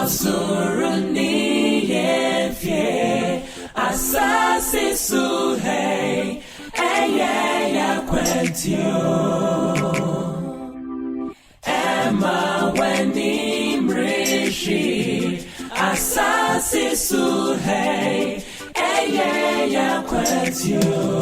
Osuruni yefye asasi suhei eye ya kwentio Emma weni mrishi asasi suhei eye ya kwentio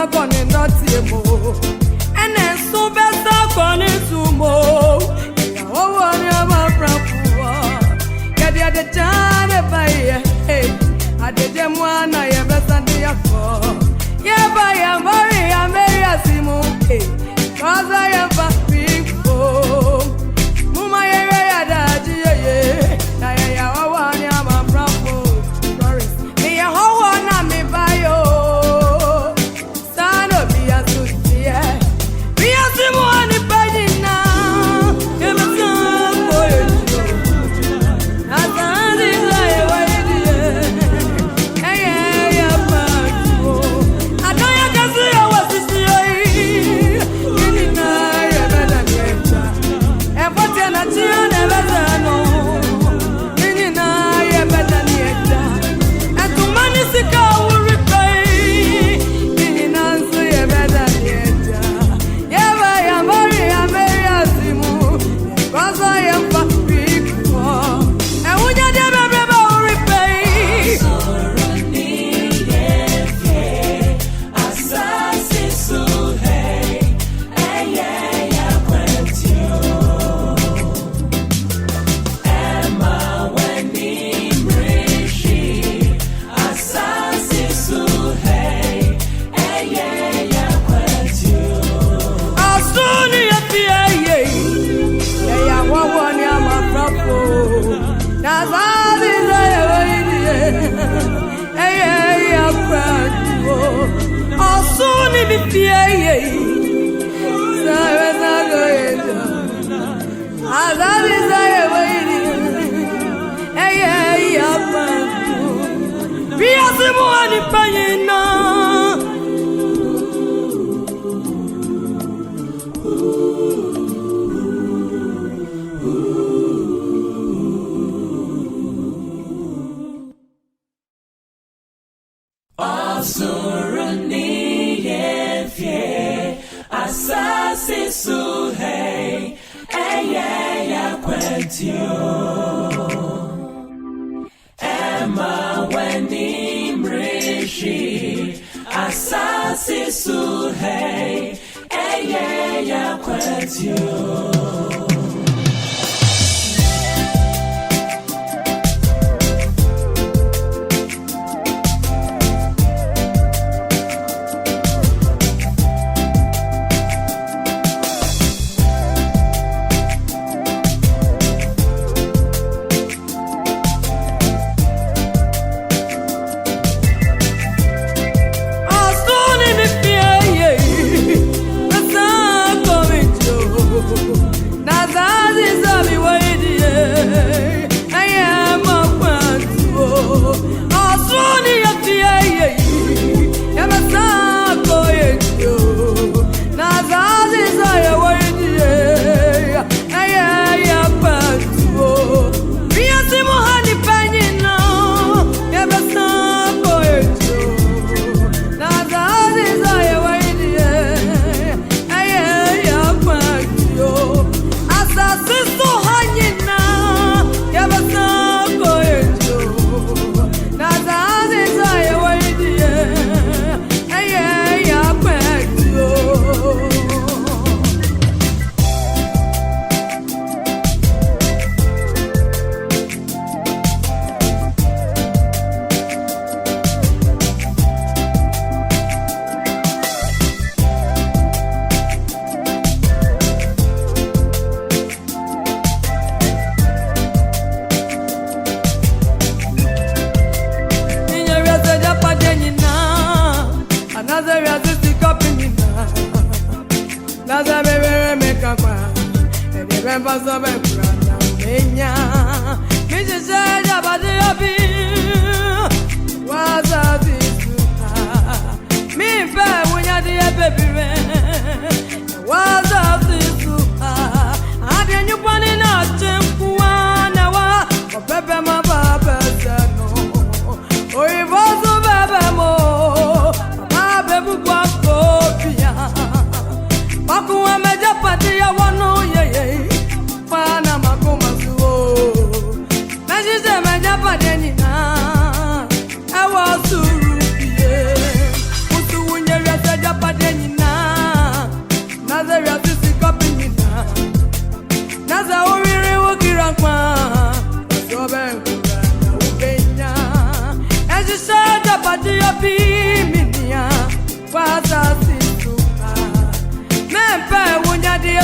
gonna not see more. And then so better gonna sumo. Oh, I'm a proper. Get the China by I did them one I ever Sunday for. Yeah, by a Mary, a Simo. Cause I am fast people. Muma, Emma Wendy Mrishi Asasi Suhei Eya Kwetio. Pana makoma suo, na jise meja padeni na. minia waza situka mempe wunya de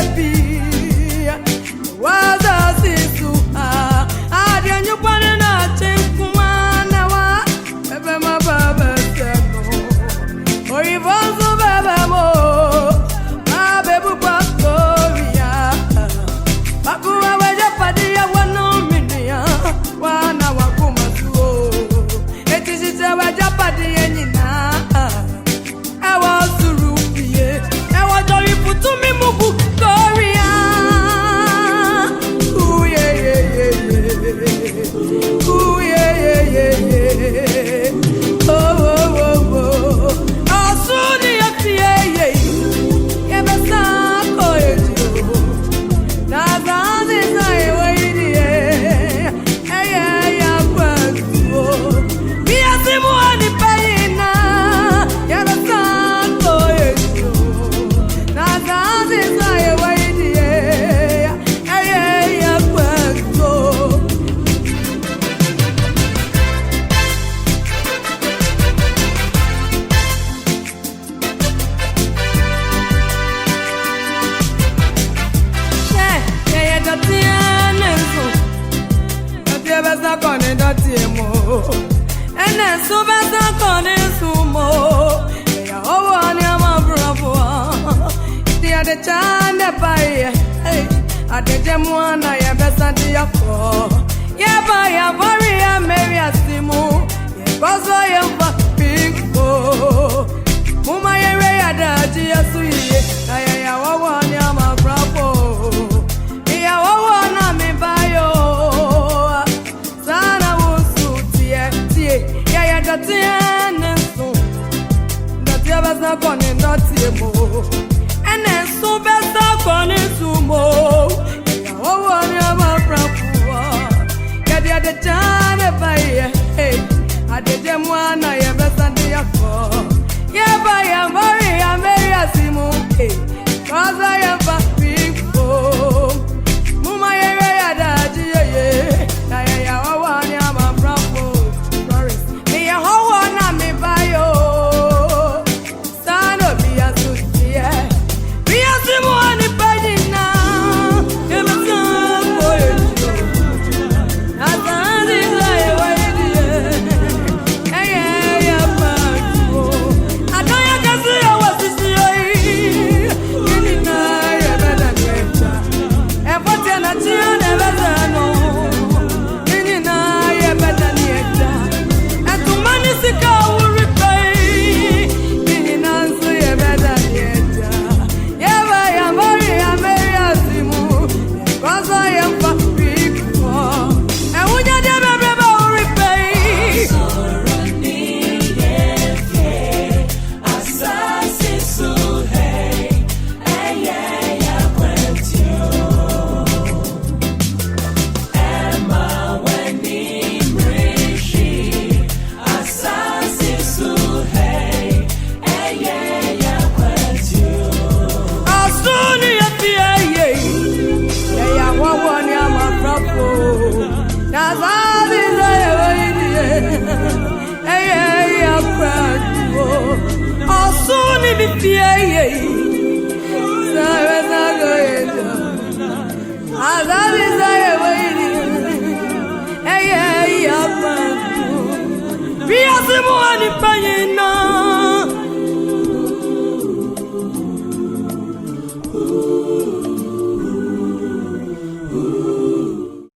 waza situka adia nyupane na chinkumana wa bebe mababa seno oivozo bebe mo abebu pastoria bakuwa weja padia wano minia wana wakuma tuo etishite weja padia nyina ewa surupie ewa jori putumi mugu korea Adejemwana ya besandi yako yaba ya bari ya meri asimu yebazo yamba pingo muma yere ya daji yasuye aya ya wawani ama bravo ya wawana mibayo sana wusu tie ya datia nensu datia basa kone datie mo ene su besa kone sumo Adejemwana ya besandi ya